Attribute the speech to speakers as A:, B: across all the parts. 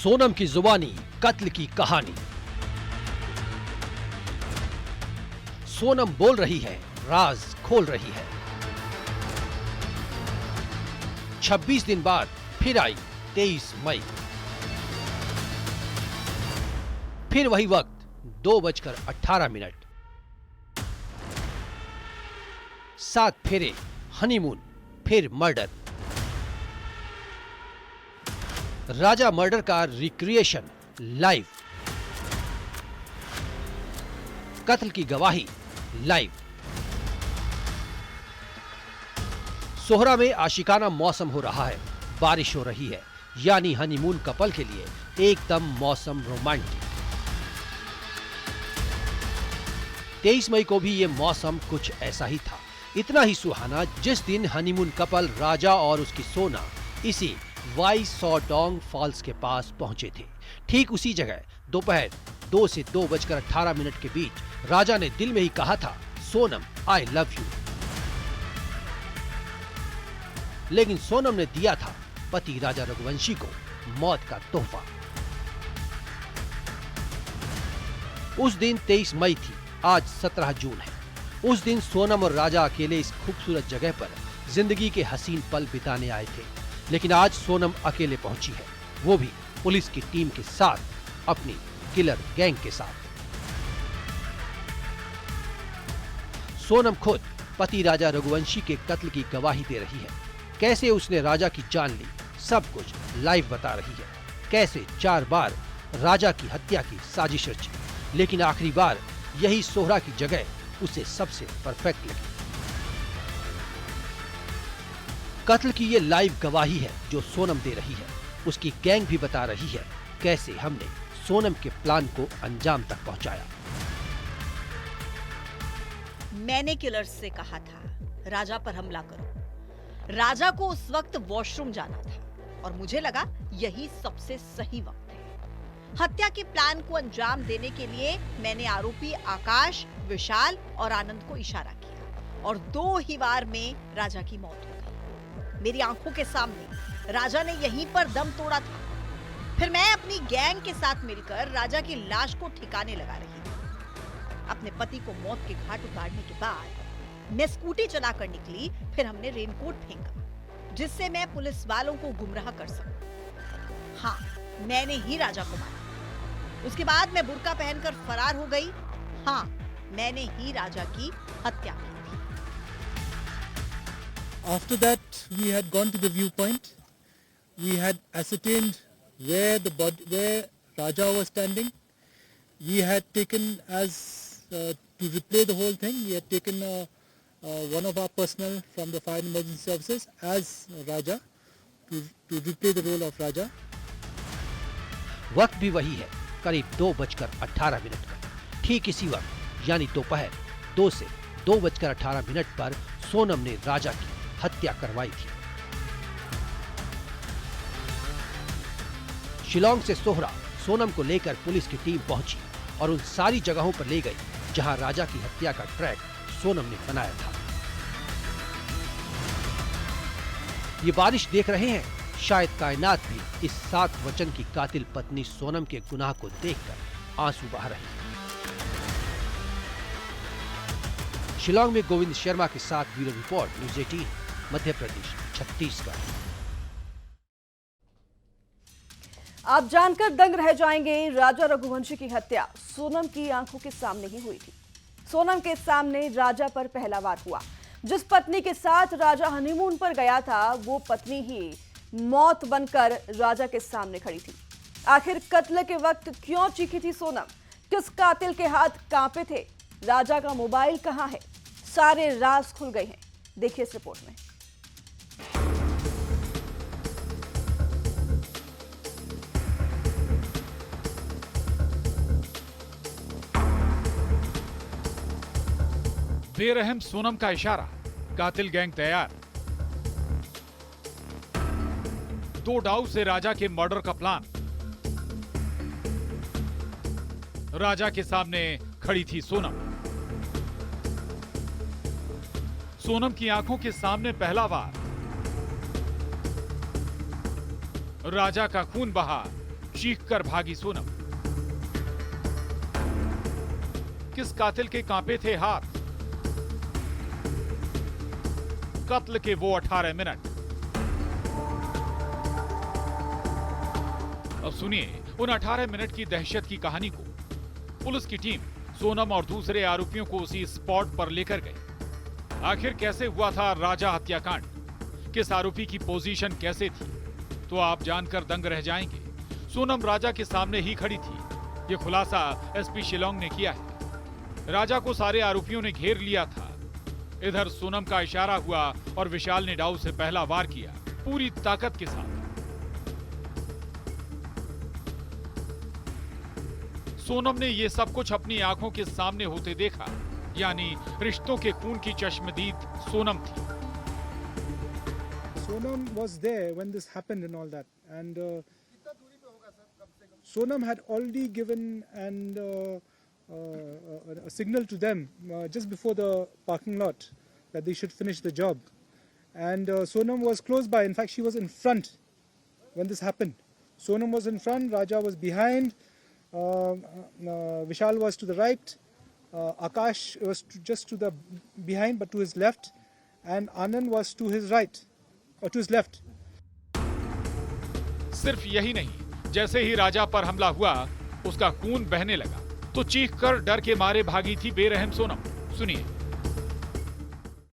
A: सोनम की जुबानी कत्ल की कहानी। सोनम बोल रही है, राज खोल रही है। 26 दिन बाद फिर आई 23 मई। फिर वही वक्त 2:18। 7 फेरे, हनीमून, फिर मर्डर। राजा मर्डर का रिक्रिएशन लाइव। कत्ल की गवाही लाइव। सोहरा में आशिकाना मौसम हो रहा है, बारिश हो रही है, यानी हनीमून कपल के लिए एकदम मौसम रोमांटिक। 23 मई को भी ये मौसम कुछ ऐसा ही था, इतना ही सुहाना जिस दिन हनीमून कपल राजा और उसकी सोना इसी वाई सॉडोंग फॉल्स के पास पहुंचे थे। ठीक उसी जगह दोपहर 2 से 2:18 के बीच राजा ने दिल में ही कहा था, सोनम आई लव यू। लेकिन सोनम ने दिया था पति राजा रघुवंशी को मौत का तोहफा। उस दिन 23 मई थी, आज 17 जून है। उस दिन सोनम और राजा अकेले इस खूबसूरत जगह पर जिंदगी के हसीन पल बिताने आए थे। लेकिन आज सोनम अकेले पहुंची है, वो भी पुलिस की टीम के साथ, अपनी किलर गैंग के साथ। सोनम खुद पति राजा रघुवंशी के कत्ल की गवाही दे रही है। कैसे उसने राजा की जान ली, सब कुछ लाइव बता रही है। कैसे 4 बार राजा की हत्या की साजिश रची, लेकिन आखिरी बार यही सोहरा की जगह उसे सबसे परफेक्ट लगी। कत्ल की ये लाइव गवाही है जो सोनम दे रही है। उसकी गैंग भी बता रही है कैसे हमने सोनम के प्लान को अंजाम तक पहुंचाया।
B: मैंने किलर्स से कहा था राजा पर हमला करो। राजा को उस वक्त वॉशरूम जाना था और मुझे लगा यही सबसे सही वक्त है। हत्या के प्लान को अंजाम देने के लिए मैंने आरोपी आकाश, विशाल और आनंद को इशारा किया और 2 ही वार में राजा की मौत हो गई। मेरी आंखों के सामने राजा ने यहीं पर दम तोड़ा था। फिर मैं अपनी गैंग के साथ मिलकर राजा की लाश को ठिकाने लगा रही थी। अपने पति को मौत के घाट उतारने के बाद मैं स्कूटी चलाकर निकली। फिर हमने रेनकोट फेंका जिससे मैं पुलिस वालों को गुमराह कर सकूं। हाँ, मैंने ही राजा को मारा। उसके बाद मैं बुर्का पहनकर फरार हो गई। हाँ, मैंने ही राजा की हत्या की थी।
C: After that, we had gone to the viewpoint. We had ascertained where Raja was standing. We had taken to replay the whole thing. We had taken one of our personnel from the fire and emergency services as Raja to replay the role of Raja.
A: वक्त भी वही है, करीब 2:18 का। ठीक इसी वक्त यानी दोपहर 2 से 2:18 पर सोनम ने राजा की हत्या करवाई थी। शिलोंग से सोहरा सोनम को लेकर पुलिस की टीम पहुंची और उन सारी जगहों पर ले गई जहां राजा की हत्या का ट्रैक सोनम ने बनाया था। ये बारिश देख रहे हैं, शायद कायनात भी इस 7 वचन की कातिल पत्नी सोनम के गुनाह को देखकर आंसू बहा रही है। शिलोंग में गोविंद शर्मा के साथ bureau report, news 18, Madhya Pradesh, Chhattisgarh.
D: आप जानकर दंग रह जाएंगे, राजा रघुवंशी की हत्या सोनम की आंखों के सामने ही हुई थी। सोनम के सामने राजा पर पहला वार हुआ। जिस पत्नी के साथ राजा हनीमून पर गया था, वो पत्नी ही मौत बनकर राजा के सामने खड़ी थी। आखिर कत्ल के वक्त क्यों चीखी थी सोनम? किस कातिल के हाथ कांपे थे? राजा का मोबाइल कहां है? सारे राज खुल गए हैं, देखिए इस रिपोर्ट में।
E: बेरहम सोनम का इशारा, कातिल गैंग तैयार। 2 डाउ से राजा के मर्डर का प्लान। राजा के सामने खड़ी थी सोनम। सोनम की आंखों के सामने पहला वार। राजा का खून बहा, चीख कर भागी सोनम। किस कातिल के कांपे थे हाथ? कत्ल के वो 18 मिनट। अब सुनिए उन 18 मिनट की दहशत की कहानी को। पुलिस की टीम सोनम और दूसरे आरोपियों को उसी स्पॉट पर लेकर गई। आखिर कैसे हुआ था राजा हत्याकांड? किस आरोपी की पोजीशन कैसे थी? तो आप जानकर दंग रह जाएंगे। सोनम राजा के सामने ही खड़ी थी। ये खुलासा एसपी शिलोंग ने किया है। राजा को सारे आरोपियों ने घेर लिया था। इधर सोनम का इशारा हुआ और विशाल ने डाउ से पहला वार किया, पूरी ताकत के साथ। सोनम ने ये सब कुछ अपनी आंखों के सामने होते देखा, यानी रिश्तों के खून की चश्मदीद सोनम थी।
F: Sonam was there when this happened and all that, and Sonam had already given a signal to them just before the parking lot that they should finish the job, and Sonam was close by. In fact, she was in front when this happened. Sonam was in front, Raja was behind, Vishal was to the right, Akash was just to the behind but to his left, and Anand was to his right. और to his left.
E: सिर्फ यही नहीं, जैसे ही राजा पर हमला हुआ उसका खून बहने लगा तो चीखकर डर के मारे भागी थी बेरहम सोनम। सुनिए।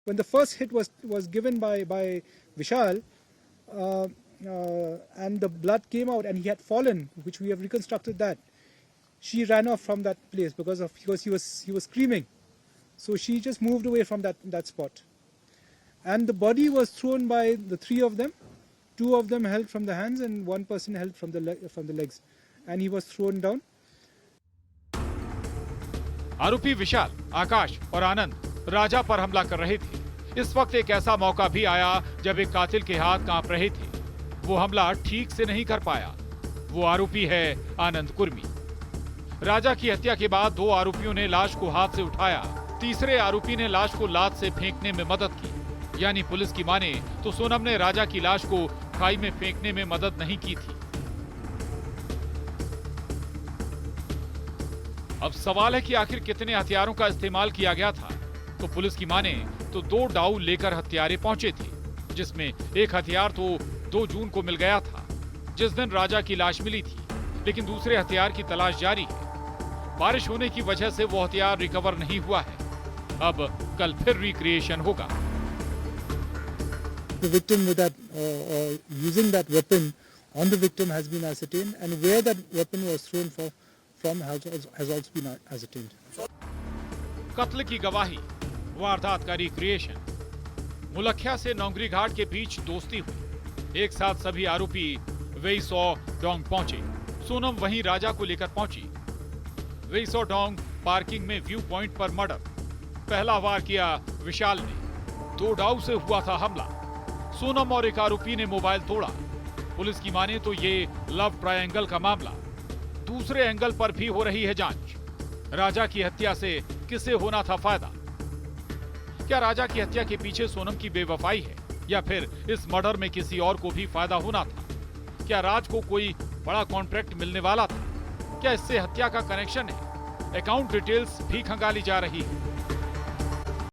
F: When the first hit was given by Vishal and the blood came out and he had fallen, which we have reconstructed that, she ran off from that place because he was screaming, so she just moved away from that spot. And the body was thrown by the three of them. Two of them held from the hands and one person held from the legs. And he was thrown down.
E: आरोपी विशाल, आकाश और आनंद राजा पर हमला कर रहे थे। इस वक्त एक ऐसा मौका भी आया जब एक कातिल के हाथ कांप रहे थे। वो हमला ठीक से नहीं कर पाया। वो आरोपी है आनंद कुर्मी। राजा की हत्या के बाद दो आरोपियों ने लाश को हाथ से उठाया। तीसरे आरोपी ने लाश को लात से फेंकने में मदद की। यानी पुलिस की माने तो सोनम ने राजा की लाश को खाई में फेंकने में मदद नहीं की थी। अब सवाल है कि आखिर कितने हथियारों का इस्तेमाल किया गया था। तो पुलिस की माने तो 2 डाउ लेकर हत्यारे पहुंचे थे, जिसमें एक हथियार तो 2 जून को मिल गया था, जिस दिन राजा की लाश मिली थी, लेकिन दूसरे हथियार की तलाश जारी है। बारिश होने की वजह से वो हथियार रिकवर नहीं हुआ है। अब कल फिर रिक्रिएशन होगा।
C: The victim with that using that weapon on the victim has been ascertained, and where that weapon was thrown from has also been ascertained.
E: कत्ल की गवाही, वारदात का रिक्रिएशन। मुलखिया से नौंगरी घाट के बीच दोस्ती हुई। एक साथ सभी आरोपी वेईसौ डोंग पहुंचे। सोनम वहीं राजा को लेकर पहुंची। वेईसौ डोंग पार्किंग में व्यू पॉइंट पर मर्डर। पहला वार किया विशाल ने। 2 डाउ से हुआ था हमला। सोनम और एक आरोपी ने मोबाइल तोड़ा। पुलिस की माने तो ये लव ट्रायंगल का मामला। दूसरे एंगल पर भी हो रही है जांच। राजा की हत्या से किसे होना था फायदा? क्या राजा की हत्या के पीछे सोनम की बेवफाई है, या फिर इस मर्डर में किसी और को भी फायदा होना था? क्या राज को कोई बड़ा कॉन्ट्रैक्ट मिलने वाला था? क्या इससे हत्या का कनेक्शन है? अकाउंट डिटेल्स भी खंगाली जा रही है।